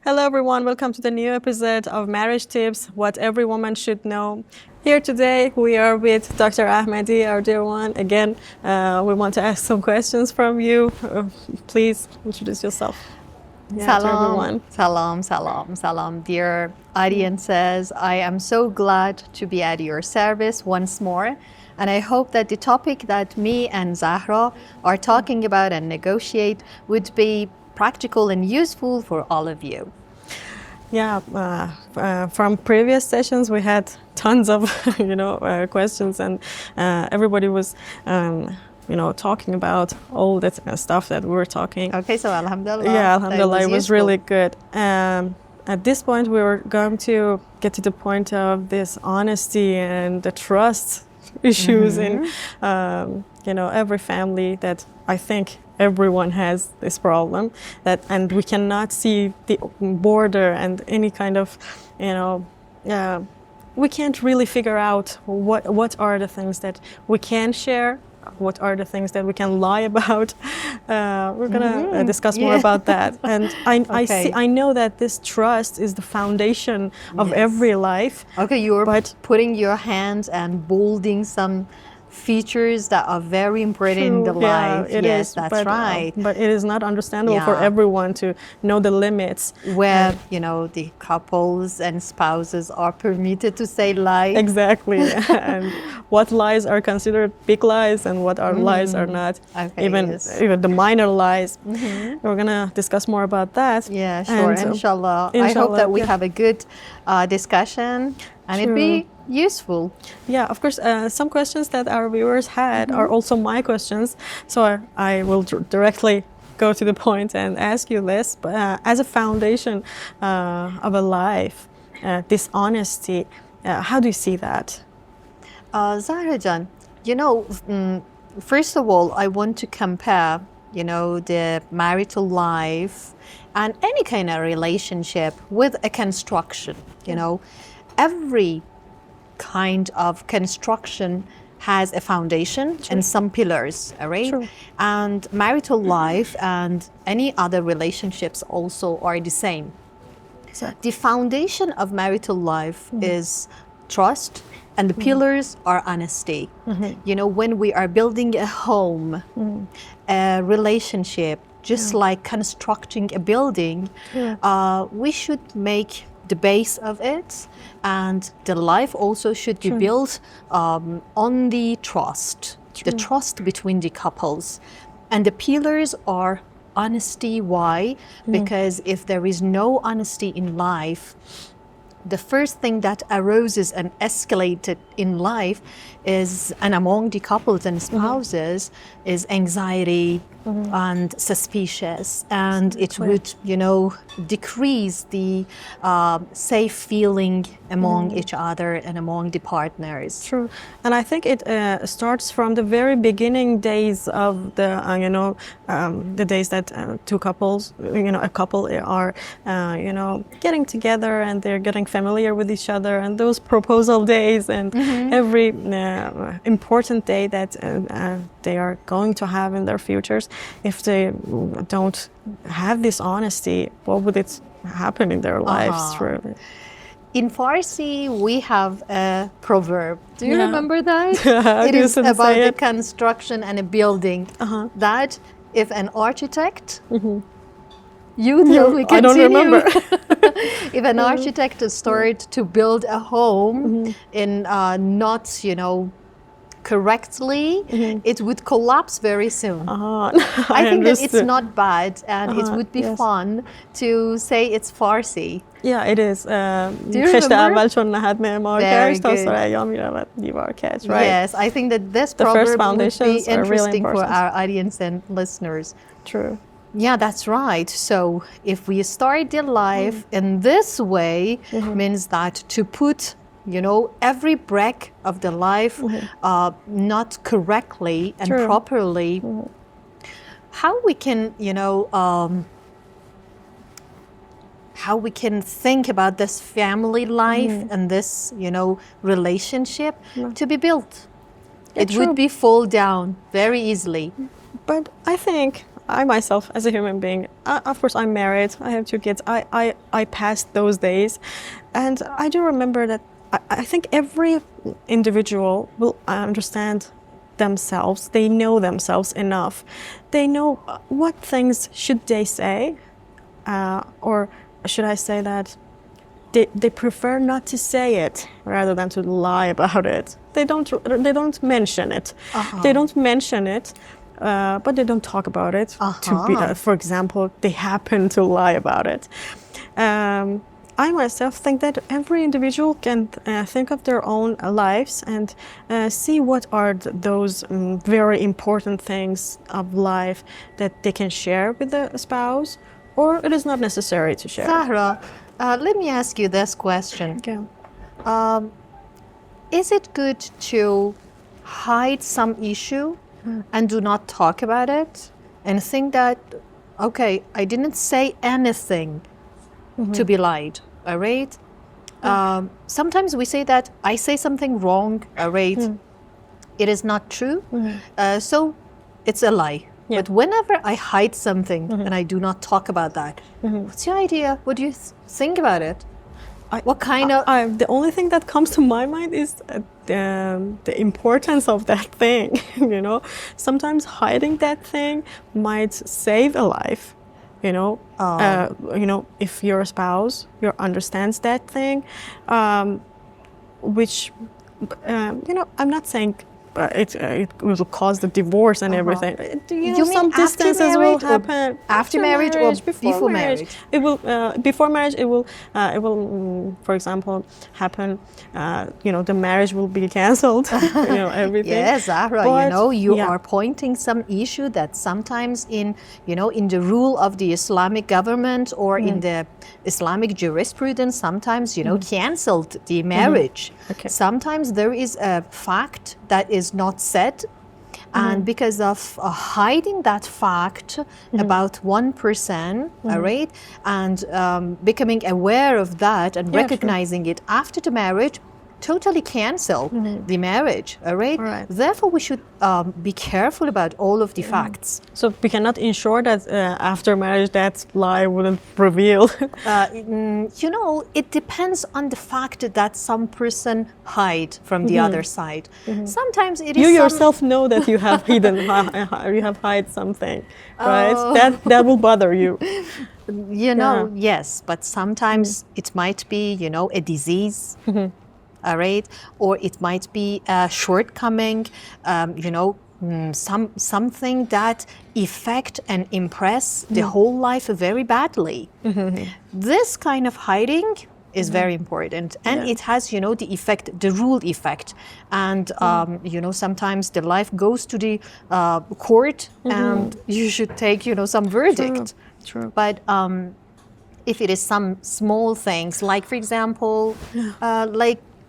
Hello everyone, welcome to the new episode of Marriage Tips, What Every Woman Should Know. Here today we are with Dr. Ahmadi, our dear one. Again, we want to ask some questions from you. Please introduce yourself. To everyone. Salam, dear audiences. I am so glad to be at your service once more. And I hope that the topic that me and Zahra are talking about and negotiate would be practical and useful for all of you. Yeah, from previous sessions we had tons of, questions, and everybody was, talking about all that stuff that we were talking. Okay, so Alhamdulillah. Yeah, Alhamdulillah, it was really good. At this point, we were going to get to the point of this honesty and the trust issues in, every family. That I think everyone has this problem. And we cannot see the border and any kind of, we can't really figure out what are the things that we can share. What are the things that we can lie about? We're gonna discuss more about that. And I know that this trust is the foundation of every life. Okay, you're putting your hands and bolding some features that are very important in the life. Yes, that's right. But it is not understandable for everyone to know the limits. Where, the couples and spouses are permitted to say lies. Exactly. And what lies are considered big lies and what are lies are not. Okay, even the minor lies. We're going to discuss more about that. Yeah, sure. And, inshallah. I hope that we have a good discussion and it'd be useful. Yeah, of course, some questions that our viewers had are also my questions. So I will directly go to the point and ask you this. But as a foundation of a life, dishonesty, how do you see that? Zahra-Jan, first of all, I want to compare, the marital life and any kind of relationship with a construction, Every kind of construction has a foundation and some pillars, all right? True. And marital life and any other relationships also are the same. So the foundation of marital life is trust, and the pillars are honesty. When we are building a home, a relationship, just like constructing a building, we should make the base of it, and the life also should be built on the trust, the trust between the couples. And the pillars are honesty. Why? Because if there is no honesty in life, the first thing that arises and escalated in life is, and among the couples and spouses, is anxiety and suspicious, and it would, decrease the safe feeling among each other and among the partners. True, and I think it starts from the very beginning days of the, the days that two couples, a couple are, getting together and they're getting familiar with each other, and those proposal days and every important day that they are going to have in their futures. If they don't have this honesty, what would it happen in their lives, really? In Farsi, we have a proverb. Do you remember that? It is about the construction and a building. That if an architect, you tell me, continue. I don't remember. If an architect started to build a home in not, correctly, it would collapse very soon. I think that it's not bad, and it would be fun to say it's Farsi. Yeah, it is. Do you remember? Very good. Right? Yes, I think that this proverb would be interesting for our audience and listeners. True. Yeah, that's right. So if we start the life in this way, means that to put every brick of the life not correctly and properly, how we can, how we can think about this family life and this, relationship to be built. It would be fall down very easily. But I think I myself, as a human being, of course, I'm married. I have 2 kids. I passed those days, and I do remember that. I think every individual will understand themselves. They know themselves enough. They know what things should they say, or should I say that they prefer not to say it rather than to lie about it. They don't mention it. They don't mention it, but they don't talk about it. To be, for example, they happen to lie about it. I myself think that every individual can think of their own lives and see what are those very important things of life that they can share with the spouse, or it is not necessary to share. Zahra, let me ask you this question. Okay. Is it good to hide some issue and do not talk about it and think that, okay, I didn't say anything to be lied, all right? Sometimes we say that I say something wrong, all right? It is not true, so it's a lie. Yeah. But whenever I hide something and I do not talk about that, what's your idea? What do you think about it? What kind of... the only thing that comes to my mind is the importance of that thing. You know, sometimes hiding that thing might save a life. You know, if your spouse understands that thing, which I'm not saying it will cause the divorce and everything. You mean some distances will happen after marriage or before marriage? It will before marriage. It will for example, happen. The marriage will be cancelled. Everything. Yes, Zahra. But, you are pointing some issue that sometimes in the rule of the Islamic government or in the Islamic jurisprudence, sometimes canceled the marriage. Okay. Sometimes there is a fact that is not said, and because of hiding that fact about one person, right, and becoming aware of that and recognizing it after the marriage, totally cancel the marriage, all right? Therefore, we should be careful about all of the facts. So we cannot ensure that after marriage that lie wouldn't reveal. It depends on the fact that some person hide from the other side. Sometimes it is you yourself know that you have you have hide something, right? That will bother you. Yes, but sometimes it might be, a disease. All right, or it might be a shortcoming, something that affect and impress the whole life very badly. This kind of hiding is very important, and it has, the effect, the rule effect, and sometimes the life goes to the court, and you should take, some verdict. True. But if it is some small things, like for example,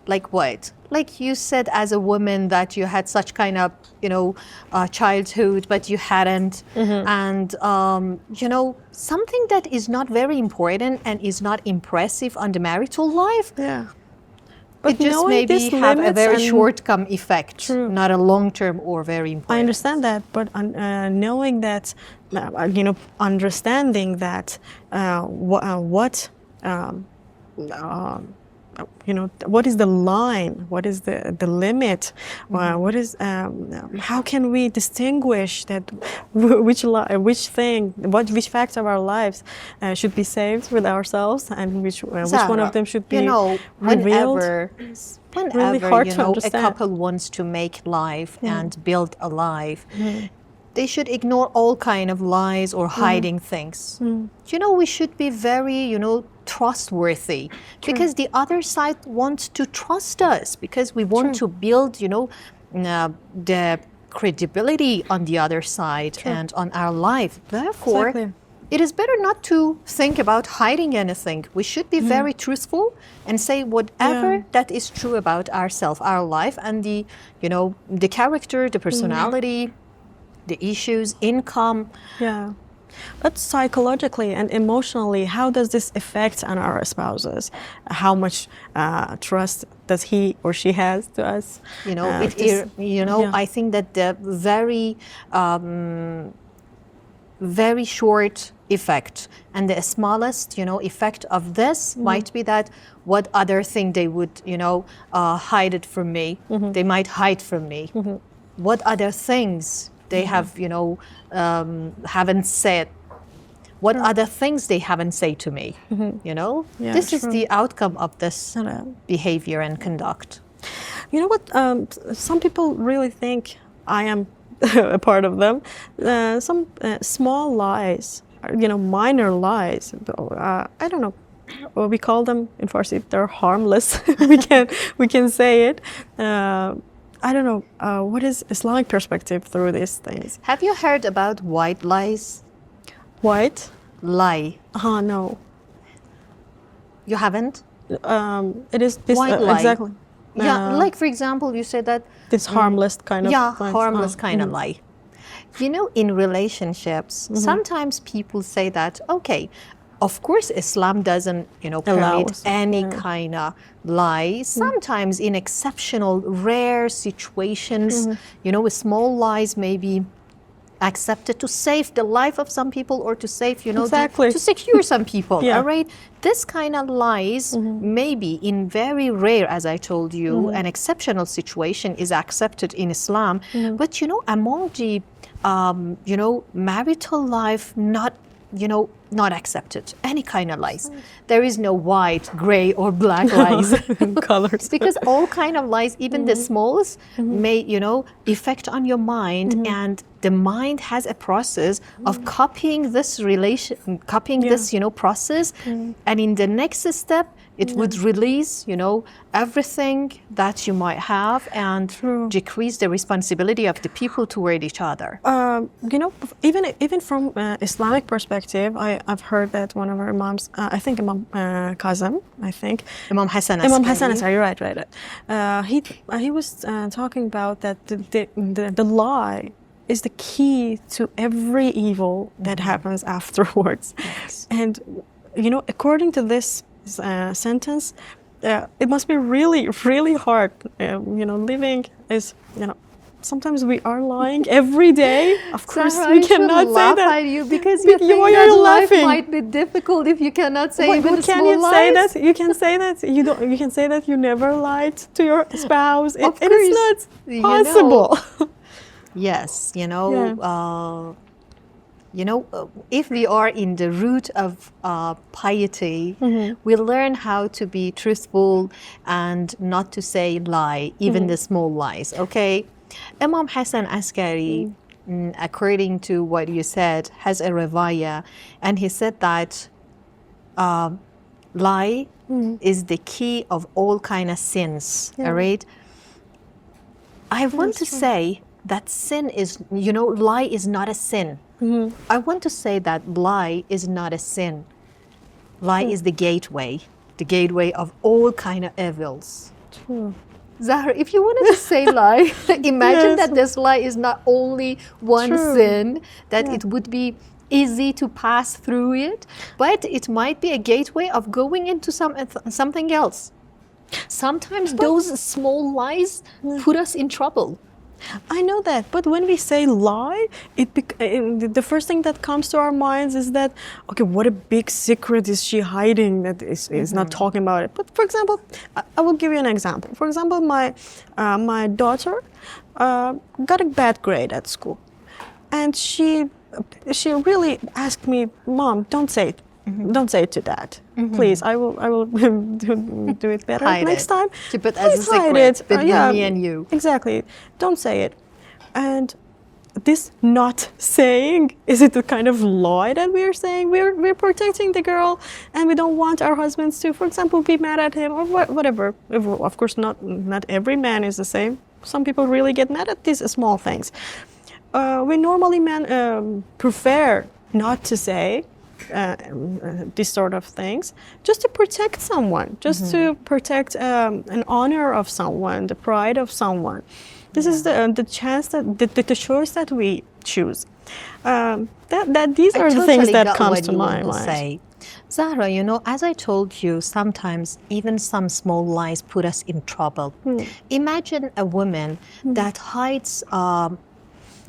like what? Like you said as a woman that you had such kind of, childhood, but you hadn't. And, something that is not very important and is not impressive on the marital life. Yeah. But it just maybe have a very short-term effect, not a long-term or very important. I understand that, but knowing that, understanding that what is the line? What is the limit? What is? How can we distinguish that which facts of our lives should be saved with ourselves, and which one of them should be revealed? Whenever really hard to a understand. couple wants to make life and build a life, they should ignore all kind of lies or hiding things. We should be very, trustworthy, because the other side wants to trust us, because we want to build, the credibility on the other side and on our life. Therefore, it is better not to think about hiding anything. We should be very truthful and say whatever that is true about ourselves, our life, and the character, the personality, the issues, income. Yeah. But psychologically and emotionally, how does this affect on our spouses? How much trust does he or she has to us? I think that the very very short effect, and the smallest, effect of this might be that what other thing they would, hide it from me. They might hide from me. What other things they have, haven't said. What other things they haven't said to me, Yeah, This is true. the outcome of this Yeah. behavior and conduct. You know what? Some people really think I am a part of them. Some small lies, minor lies. I don't know. Well, we call them in Farsi. They're harmless. we can say it. I don't know. What is Islamic perspective through these things? Have you heard about white lies? White? Lie. No. You haven't? It is this White lie. exactly. Yeah, like for example, you said that. This harmless kind of. Yeah, things. harmless kind of lie. In relationships, sometimes people say that, okay, of course, Islam doesn't, permit Allows, any kind of lie. Sometimes in exceptional, rare situations, small lies may be accepted to save the life of some people or to save, Exactly. to secure some people, Yeah. all right? This kind of lies maybe in very rare, as I told you, an exceptional situation is accepted in Islam. But, among the, marital life, not accepted, any kind of lies. There is no white, gray, or black lies. Colors. Because all kind of lies, even the smallest, may, affect on your mind, and the mind has a process of copying this this, process, and in the next step, it would release, everything that you might have and decrease the responsibility of the people toward each other. Even from Islamic perspective, I've heard that one of our imams, I think Imam Kazem, Imam Hassan Imam Askari. Hassan Askari, right. He was talking about that the lie is the key to every evil that happens afterwards. Yes. And according to this sentence, it must be really, really hard. Living is, sometimes we are lying every day. Of course, Sarah, we I should cannot say laugh that. at you because you think Why that are you life laughing? might be difficult if you cannot say even What can small you say lies. that? You can say that you don't. You can say that you never lied to your spouse. Of It is course, not possible. Yes, Yeah. if we are in the root of piety, we learn how to be truthful and not to say lie, even the small lies, okay? Imam Hassan Askari, according to what you said, has a riwayah, and he said that lie is the key of all kind of sins, all right? I want to say that sin is, lie is not a sin. I want to say that lie is not a sin. Lie is the gateway of all kind of evils. True. Zahra, if you wanted to say lie, imagine Yes. that this lie is not only one True. sin, that it would be easy to pass through it, but it might be a gateway of going into something else. Sometimes those small lies put us in trouble. I know that, but when we say lie, the first thing that comes to our minds is that, okay, what a big secret is she hiding that is not talking about it. But for example, I will give you an example. For example, my daughter got a bad grade at school, and she really asked me, "Mom, don't say it. Don't say it to Dad, please. I will do it better Hide next it. time. Keep it as a Please hide secret it. between me and you." Exactly. Don't say it. And this not saying, is it the kind of lie that we are saying? We're protecting the girl, and we don't want our husbands to, for example, be mad at him or whatever. Of course, not every man is the same. Some people really get mad at these small things. We normally prefer not to say these sort of things, just to protect someone, just to protect an honor of someone, the pride of someone. This is the chance that the choice that we choose. That these are the things that comes to my mind. Say. Zahra, as I told you, sometimes even some small lies put us in trouble. Imagine a woman that hides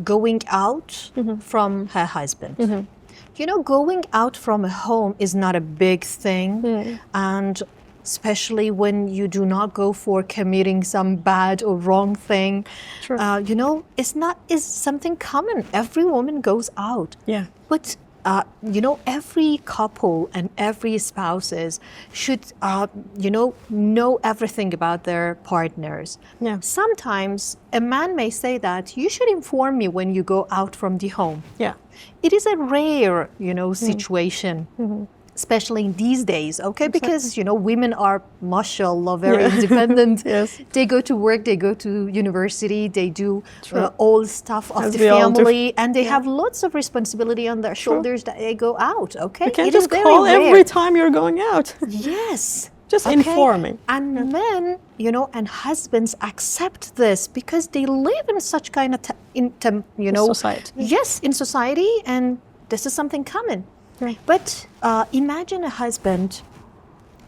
going out from her husband. You know, going out from a home is not a big thing, and especially when you do not go for committing some bad or wrong thing. True. You know, is something common. Every woman goes out. Yeah. But you know, every couple and every spouses should, you know everything about their partners. Yeah. Sometimes a man may say that you should inform me when you go out from the home. Yeah. It is a rare, you know, situation. Especially in these days, okay? Because, you know, women are, mashallah, very independent. Yes. They go to work, they go to university, they do all stuff of As the we all do. family, and they have lots of responsibility on their shoulders that they go out, okay? You can't It is just very call rare. every time you're going out. Yes. Just informing. And men, you know, and husbands accept this because they live in such kind of, you know, Society. Yes, in society, and this is something common. Right. But imagine a husband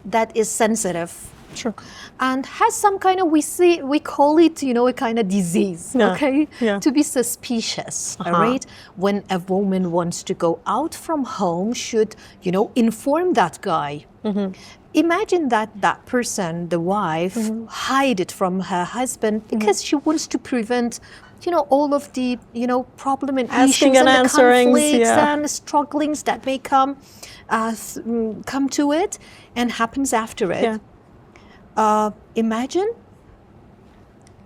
that is sensitive. Sure. And has some kind of, we call it, you know, a kind of disease, Yeah. okay? Yeah. To be suspicious, all right? When a woman wants to go out from home, should, you know, inform that guy. Imagine that person, the wife, hide it from her husband because she wants to prevent, you know, all of the, you know, problem and Asking issues and and the answerings, conflicts yeah. and strugglings that may come to it and happens after it. Yeah. Imagine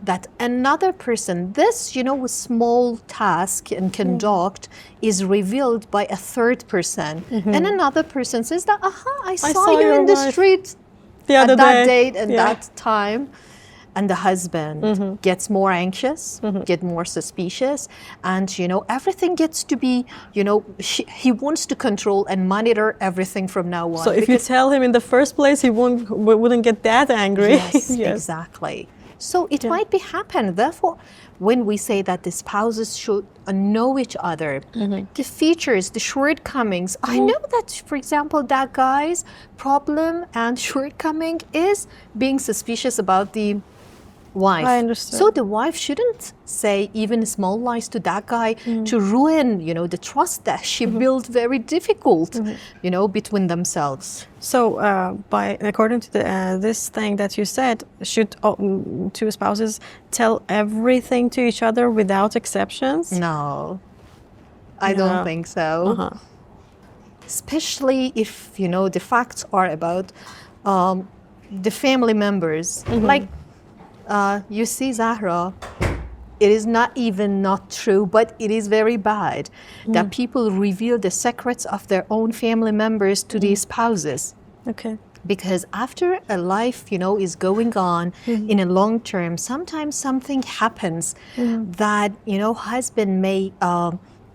that another person, this, you know, small task and conduct is revealed by a third person. And another person says that, I saw you your in the wife street the other at that day. date and Yeah. that time. And the husband gets more anxious, get more suspicious, and, you know, everything gets to be, you know, he wants to control and monitor everything from now on. So if you tell him in the first place, he wouldn't get that angry. Yes, exactly. So it might be happen. Therefore, when we say that the spouses should know each other, the features, the shortcomings. I know that, for example, that guy's problem and shortcoming is being suspicious about the wife. I understand. So the wife shouldn't say even small lies to that guy to ruin, you know, the trust that she built very difficult, you know, between themselves. So, according to this thing that you said, should two spouses tell everything to each other without exceptions? No, I don't think so. Especially if, you know, the facts are about the family members. Like, you see, Zahra, it is not even not true, but it is very bad that people reveal the secrets of their own family members to their spouses. Okay. Because after a life, you know, is going on in a long term, sometimes something happens that, you know, husband may,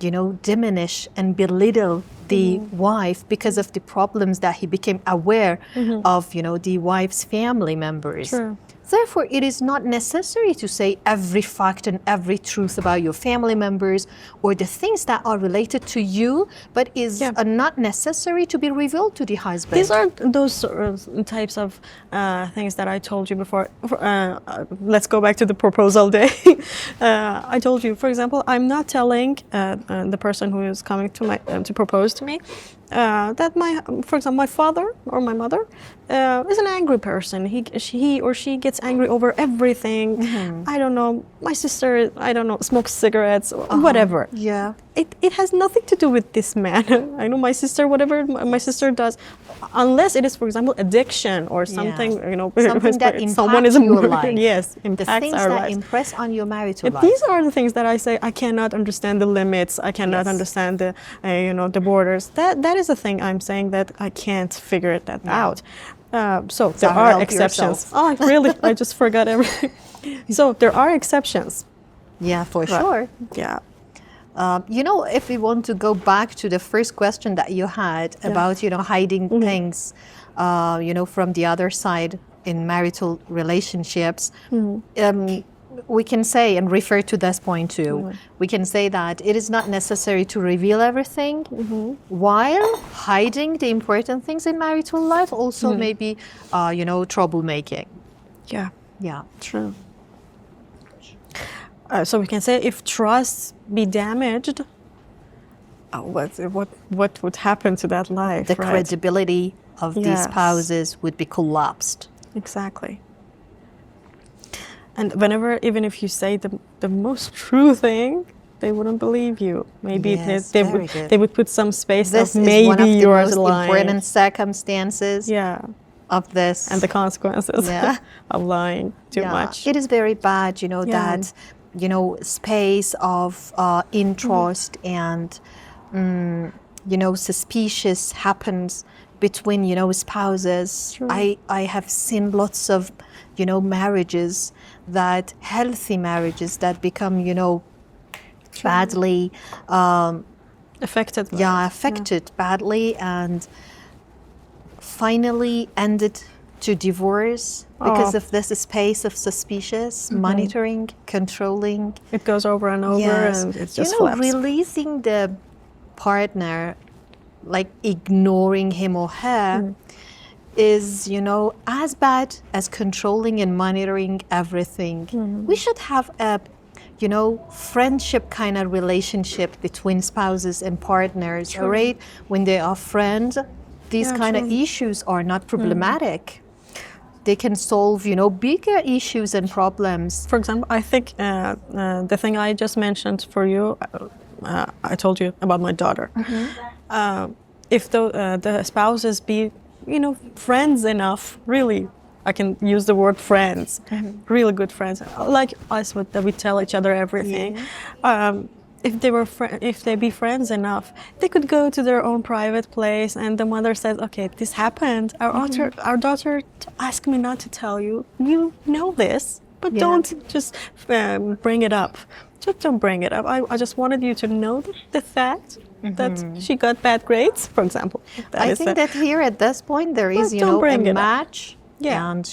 you know, diminish and belittle the wife because of the problems that he became aware of, you know, the wife's family members. True. Therefore, it is not necessary to say every fact and every truth about your family members or the things that are related to you, but is not necessary to be revealed to the husband. These are those types of things that I told you before. Let's go back to the proposal day. I told you, for example, I'm not telling the person who is coming to to propose to me that for example, my father or my mother is an angry person. He or she gets angry over everything. I don't know. My sister, I don't know, smokes cigarettes or whatever. Yeah. It has nothing to do with this man. I know my sister, whatever my sister does, unless it is, for example, addiction or something, you know, something that someone is impacts your life. Yes, The impacts things our that lives. impress on your marital life. These are the things that I say I cannot understand the limits. I cannot understand the, you know, the borders. That is the thing I'm saying that I can't figure that out. So there Zahra, are help exceptions. yourself. Oh, really? I just forgot everything. So there are exceptions. Yeah, for sure. Yeah. You know, if we want to go back to the first question that you had about, you know, hiding things, you know, from the other side in marital relationships, we can say and refer to this point too. We can say that it is not necessary to reveal everything while hiding the important things in marital life also may be, you know, troublemaking. Yeah. Yeah. True. So we can say if trust be damaged, what would happen to that life? The right? credibility of these Yes. spouses would be collapsed. Exactly. And whenever, even if you say the most true thing, they wouldn't believe you. Maybe Yes, they very would good. they would put some space This of is maybe one of the you're most lying. important circumstances Yeah, of this. and the consequences Yeah. of lying too Yeah, much. it is very bad, Yeah. that, space of interest and, suspicious happens between, spouses. True. I have seen lots of, marriages healthy marriages that become, badly, Affected. By it. affected badly and finally ended to divorce because Oh. of this space of suspicious monitoring, controlling. It goes over and over, Yes. and it just you know, flaps. releasing the partner, like ignoring him or her, is, as bad as controlling and monitoring everything. We should have a, friendship kind of relationship between spouses and partners, all right? When they are friends, these Yeah, kind of true. issues are not problematic. They can solve, bigger issues and problems. For example, I think the thing I just mentioned for you, I told you about my daughter. If the spouses be, friends enough, really, I can use the word friends, really good friends, like us, that we tell each other everything. If they be friends enough, they could go to their own private place, and the mother says, "Okay, this happened. Our daughter asked me not to tell you. You know this, but Yeah. don't just bring it up. Just don't bring it up. I just wanted you to know the fact that she got bad grades, for example." I think that here at this point there is, Well, don't a bring it up. match Yeah. and,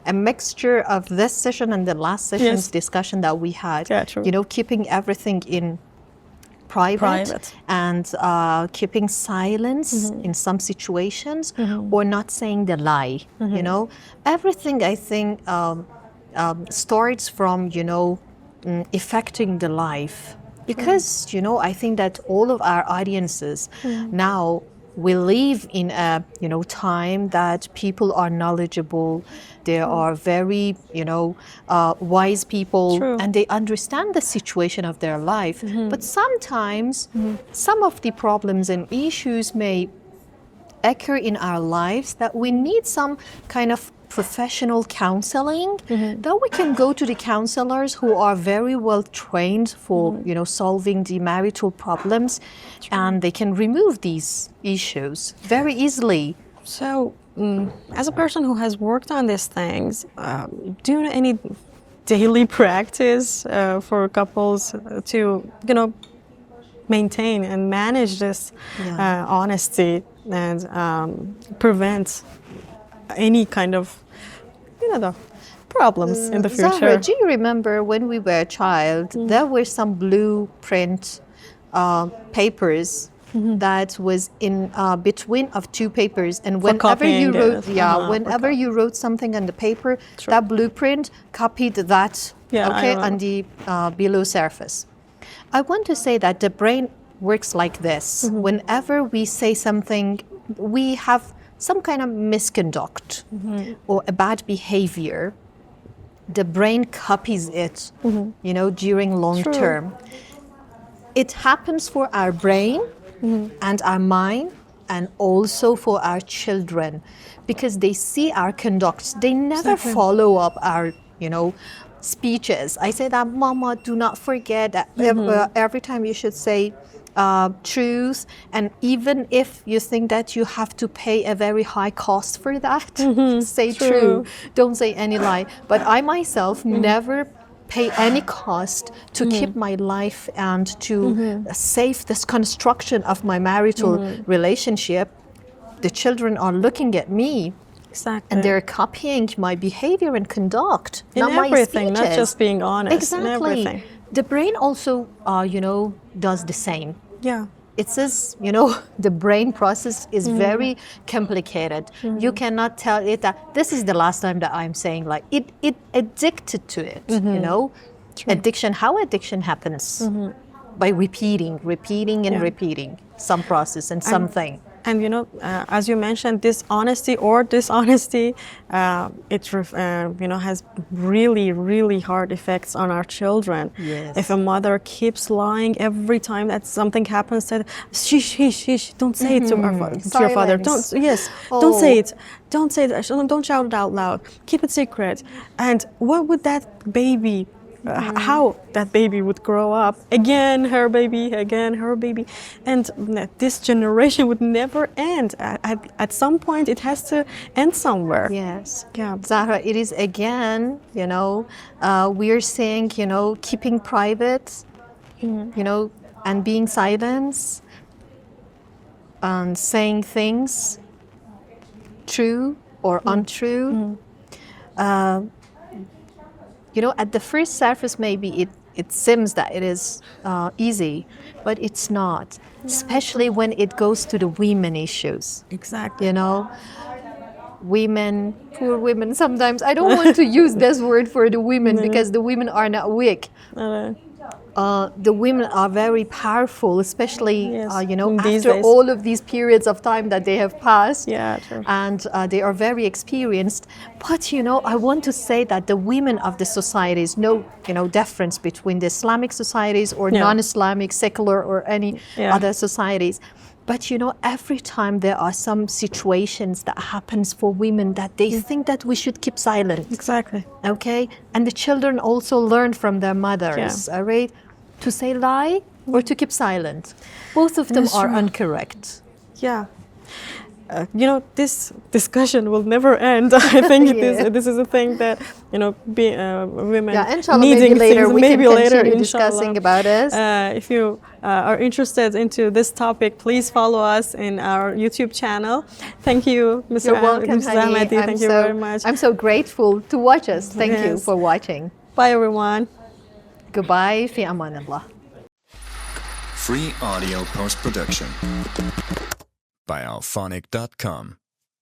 a mixture of this session and the last session's Yes. discussion that we had. Yeah, true. Keeping everything in private. And keeping silence in some situations or not saying the lie. Everything I think starts from, affecting the life. Because, I think that all of our audiences now we live in a, time that people are knowledgeable. They are very, wise people, True. and they understand the situation of their life. But sometimes some of the problems and issues may occur in our lives that we need some kind of professional counseling, that we can go to the counselors who are very well trained for solving the marital problems, and they can remove these issues very easily. So, as a person who has worked on these things, do you know any daily practice for couples to, maintain and manage this honesty and prevent any kind of, the problems in the future? Zahra, do you remember when we were a child, there were some blueprint papers that was in between of two papers, and whenever you copying wrote, it. whenever you wrote something on the paper, that blueprint copied that, Yeah, I okay, know. on the below surface. I want to say that the brain works like this. Whenever we say something, we have some kind of misconduct or a bad behavior, the brain copies it, during long True. term. It happens for our brain and our mind, and also for our children, because they see our conduct. They never Exactly. follow up our, speeches. I say that, Mama, do not forget that every time you should say truth, and even if you think that you have to pay a very high cost for that, say true. Don't say any lie. But I myself never pay any cost to keep my life and to save this construction of my marital relationship. The children are looking at me, Exactly. and they're copying my behavior and conduct, in not everything, my not speeches. just being honest. Exactly. In everything. The brain also, does the same. Yeah. It says, the brain process is very complicated. You cannot tell it that this is the last time that I'm saying, like, it addicted to it, true. Addiction, how addiction happens? By repeating and repeating some process and something. And you know, as you mentioned, dishonesty, you know, has really hard effects on our children. Yes. If a mother keeps lying every time that something happens, that shh, don't say it to your father. Don't say it. Don't say that. Don't shout it out loud. Keep it secret. And what would that baby? How that baby would grow up again, her baby, and this generation would never end. At some point, it has to end somewhere. Yes. Yeah. Zahra, it is again, you know, we're saying, you know, keeping private, you know, and being silent, and saying things true or untrue. You know, at the first surface, maybe it seems that it is easy, but it's not, especially when it goes to the women issues. Exactly. You know, women, poor women, sometimes, I don't want to use this word for the women because the women are not weak. The women are very powerful, especially, you know, after all of these periods of time that they have passed. Yeah, true. And they are very experienced. But, you know, I want to say that the women of the societies, no, you know, difference between the Islamic societies or non-Islamic, secular or any other societies. But, you know, every time there are some situations that happens for women that they think that we should keep silent. Exactly. Okay? And the children also learn from their mothers, all right? To say lie or to keep silent. Both of them are incorrect. Yeah. You know, this discussion will never end. I think this is a thing that, you know, women inshallah, needing maybe later things. we Maybe can later, continue inshallah. discussing about this. If you are interested into this topic, please follow us in our YouTube channel. Thank you, Mr. You're welcome, Mr. Ahmadi. Thank you very much. I'm so grateful to watch us. Thank you for watching. Bye, everyone. Goodbye. Fi aman Allah. Free audio post-production by alphonic.com.